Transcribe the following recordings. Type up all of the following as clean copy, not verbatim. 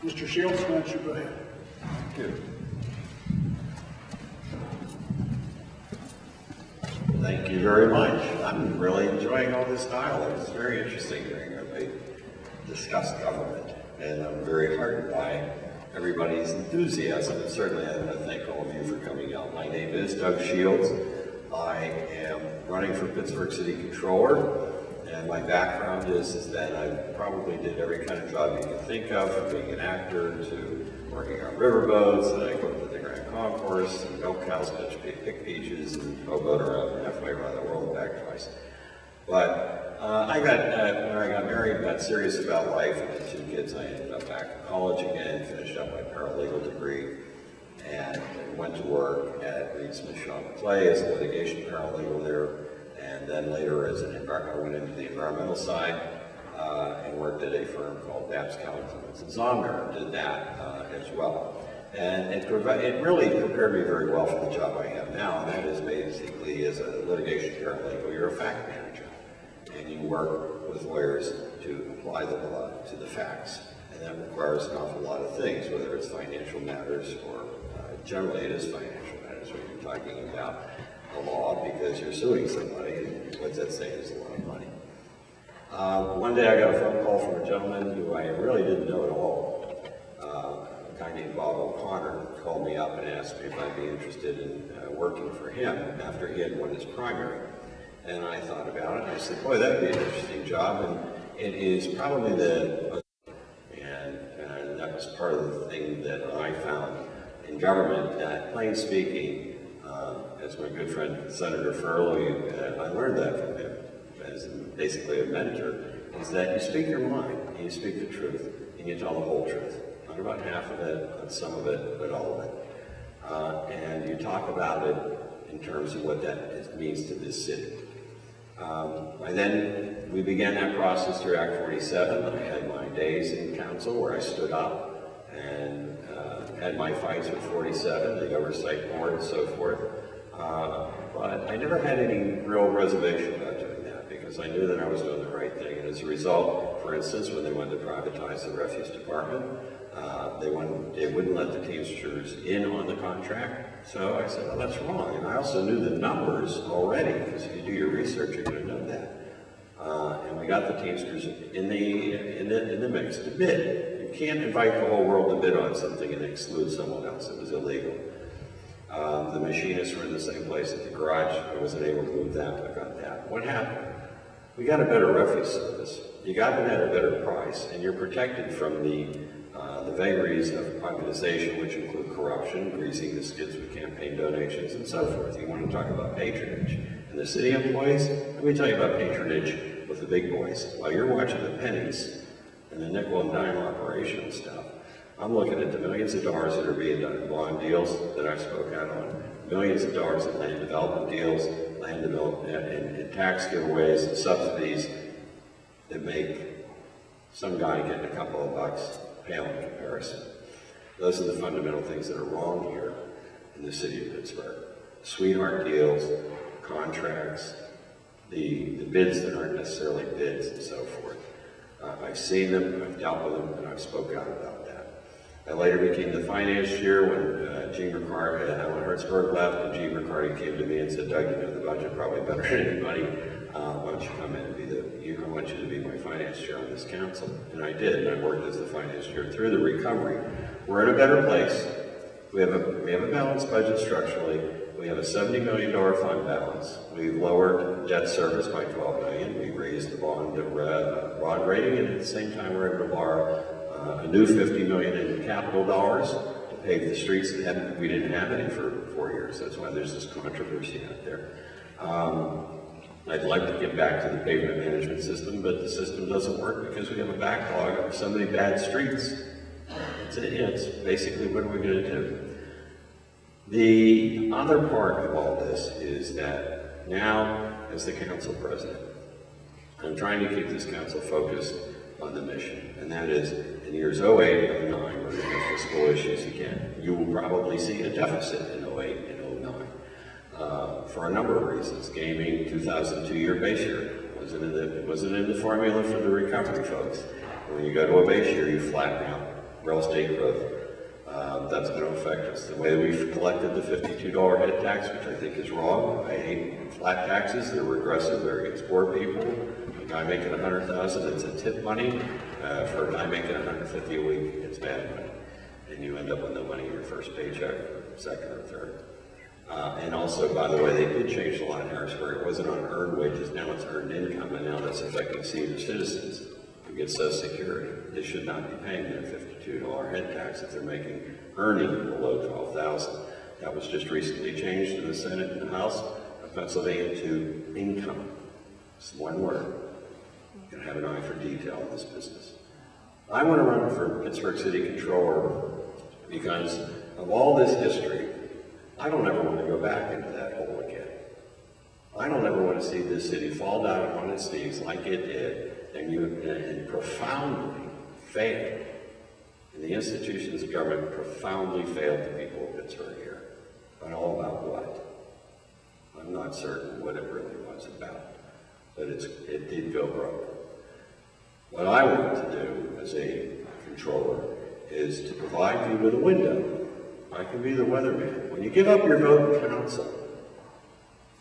Mr. Shields, why don't you go ahead? Thank you. Thank you very much. I'm really enjoying all this dialogue. It's very interesting hearing everybody discuss government, and I'm very heartened by everybody's enthusiasm. And certainly I want to thank all of you for coming out. My name is Doug Shields. I am running for Pittsburgh City Controller, and my background is that I probably did every kind of job you can think of, from being an actor to working on riverboats, and I worked at the Grand Concourse, and milk cows, pick peaches, and hoboed around halfway around the world and back twice. But when I got married, got serious about life, and had 2 kids, I ended up back in college again, finished up my paralegal degree, and went to work at Reed Smith Shaw Clay as a litigation paralegal there, and then later as I went into the environmental side and worked at a firm called Babs Clemens and Zonger, did that as well. And it really prepared me very well for the job I have now, and that is basically as a litigation paralegal, you're a fact manager, and you work with lawyers to apply the law to the facts. And that requires an awful lot of things, whether it's financial matters or generally it is financial matters when you're talking about the law because you're suing somebody, and what's that saying is a lot of money. One day I got a phone call from a gentleman who I really didn't know at all. A guy named Bob O'Connor called me up and asked me if I'd be interested in working for him after he had won his primary. And I thought about it, and I said, boy, that'd be an interesting job, and it is probably and that was part of the thing that I found in government, that plain speaking, as my good friend Senator Furley, I learned that from him as basically a mentor, is that you speak your mind, and you speak the truth, and you tell the whole truth. Not about half of it, not some of it, but all of it. And you talk about it in terms of what that means to this city. And then we began that process through Act 47. I had my days in council where I stood up and had my fights with 47, the oversight board and so forth. But I never had any real reservation about doing that because I knew that I was doing the right thing. And as a result, for instance, when they wanted to privatize the refuse department, they wouldn't let the Teamsters in on the contract. So I said, well, that's wrong. And I also knew the numbers already, because if you do your research, you're going to know that. And we got the Teamsters in the mix to bid. You can't invite the whole world to bid on something and exclude someone else. It was illegal. The machinists were in the same place at the garage. I wasn't able to move that, but I got that. What happened? We got a better refuse service. You got it at a better price, and you're protected from the vagaries of privatization, which include corruption, greasing the skids with campaign donations, and so forth. You want to talk about patronage. And the city employees, let me tell you about patronage with the big boys. While you're watching the pennies and the nickel and dime operational stuff, I'm looking at the millions of dollars that are being done in bond deals that I spoke out on, millions of dollars in land development deals, land development and tax giveaways and subsidies that make some guy getting a couple of bucks pale in comparison. Those are the fundamental things that are wrong here in the city of Pittsburgh. Sweetheart deals, contracts, the bids that aren't necessarily bids and so forth. I've seen them, I've dealt with them, and I've spoken out about that. I later became the finance chair when Gene Riccardi, Alan Hertzberg left, and Gene Riccardi came to me and said, Doug, you know the budget probably better than anybody. Why don't you come in and I want you to be my finance chair on this council. And I did, and I worked as the finance chair through the recovery. We're in a better place. We have a balanced budget structurally. We have a $70 million fund balance. We've lowered debt service by $12 million. We raised the bond rating, and at the same time we're able to borrow a new $50 million in capital dollars to pave the streets that we didn't have any for 4 years. That's why there's this controversy out there. I'd like to get back to the pavement management system, but the system doesn't work because we have a backlog of so many bad streets. It's basically, what are we going to do? The other part of all this is that now, as the council president, I'm trying to keep this council focused on the mission, and that is in years 08 and 09, we're going to have fiscal issues again. You will probably see a deficit in 08 and 09 for a number of reasons. Gaming, 2002 year base year wasn't in the formula for the recovery folks. When you go to a base year, you flatten out real estate growth. That's going to affect us. The way we've collected the $52 head tax, which I think is wrong. I hate flat taxes. They're regressive. They're against poor people. A guy making $100,000, it's a tip money. For a guy making $150 a week, it's bad money. And you end up with no money in your first paycheck, second or third. And also, by the way, they did change the law in Harrisburg. It wasn't on earned wages, now it's earned income, and now that's affecting senior citizens who get Social Security. They should not be paying their $52 head tax if they're earning below $12,000. That was just recently changed in the Senate and the House of Pennsylvania to income. It's one word. You're going to have an eye for detail in this business. I want to run for Pittsburgh City Controller because of all this history. I don't ever want to go back into that hole again. I don't ever want to see this city fall down on its knees like it did and profoundly fail. And the institutions of government profoundly failed the people of Pittsburgh here. But all about what? I'm not certain what it really was about. But it did go broke. What I want to do as a controller is to provide you with a window. I can be the weatherman. When you give up your vote in council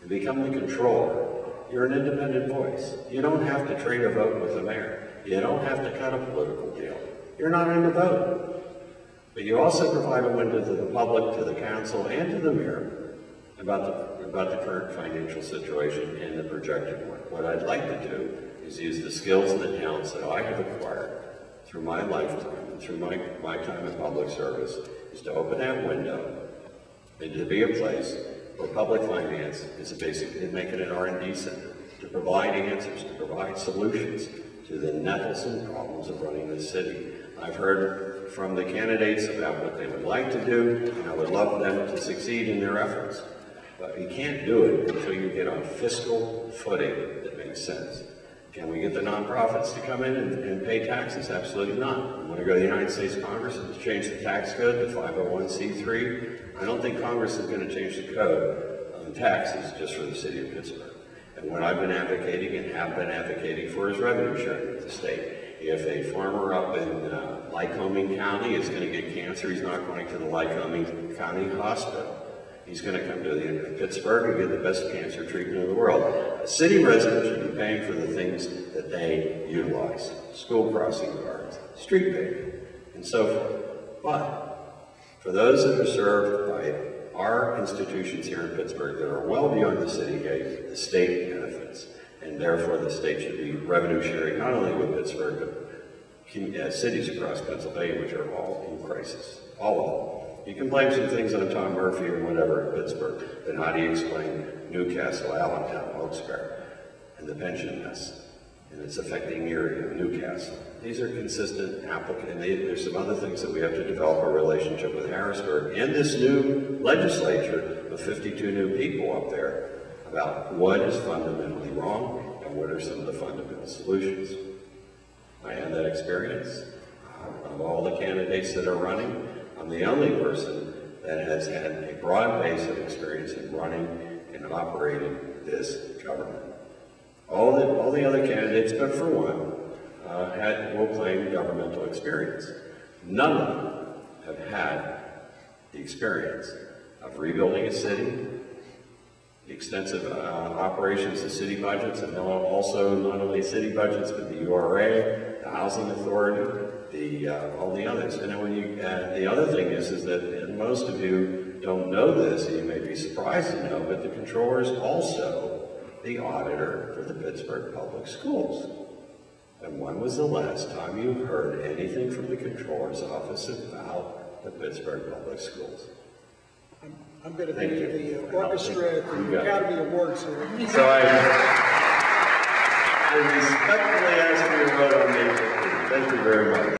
and become the controller, you're an independent voice. You don't have to trade a vote with the mayor. You don't have to cut a political deal. You're not in the vote. But you also provide a window to the public, to the council, and to the mayor about the current financial situation and the projected one. What I'd like to do is use the skills and the talents that I have acquired through my lifetime and through my time in public service is to open that window and to be a place where public finance is basically make it an R&D center, to provide answers, to provide solutions to the nettlesome problems of running this city. I've heard from the candidates about what they would like to do, and I would love them to succeed in their efforts. But you can't do it until you get on fiscal footing that makes sense. Can we get the nonprofits to come in and pay taxes? Absolutely not. We want to go to the United States Congress and change the tax code to 501c3. I don't think Congress is going to change the code on taxes just for the city of Pittsburgh. And what I've been advocating and have been advocating for is revenue sharing with the state. If a farmer up in Lycoming County is going to get cancer, he's not going to the Lycoming County Hospital. He's going to come to Pittsburgh and get the best cancer treatment in the world. A city resident should be paying for the things that they utilize. School crossing guards, street paving, and so forth. But for those that are served by our institutions here in Pittsburgh that are well beyond the city gate, the state benefits. And therefore the state should be revenue sharing, not only with Pittsburgh, but cities across Pennsylvania, which are all in crisis. All of them. You can blame some things on Tom Murphy or whatever in Pittsburgh, but how do you explain Newcastle, Allentown, Wilkes-Barre, and the pension mess? And it's affecting Erie, Newcastle. These are consistent applicants, and there's some other things that we have to develop a relationship with Harrisburg and this new legislature of 52 new people up there about what is fundamentally wrong and what are some of the fundamental solutions. I have that experience. Of all the candidates that are running, I'm the only person that has had a broad base of experience in running and operating this government. All the other candidates, but for one, will claim governmental experience. None of them have had the experience of rebuilding a city, the extensive operations of city budgets, and also not only city budgets, but the URA, the Housing Authority, all the others. And then when the other thing is that, and most of you don't know this, and you may be surprised to know, but the controller is also the auditor for the Pittsburgh Public Schools. And when was the last time you heard anything from the controller's office about the Pittsburgh Public Schools? I'm going to be the orchestra at the Academy Awards here. So I respectfully ask for your vote on May 15th. Thank you very much.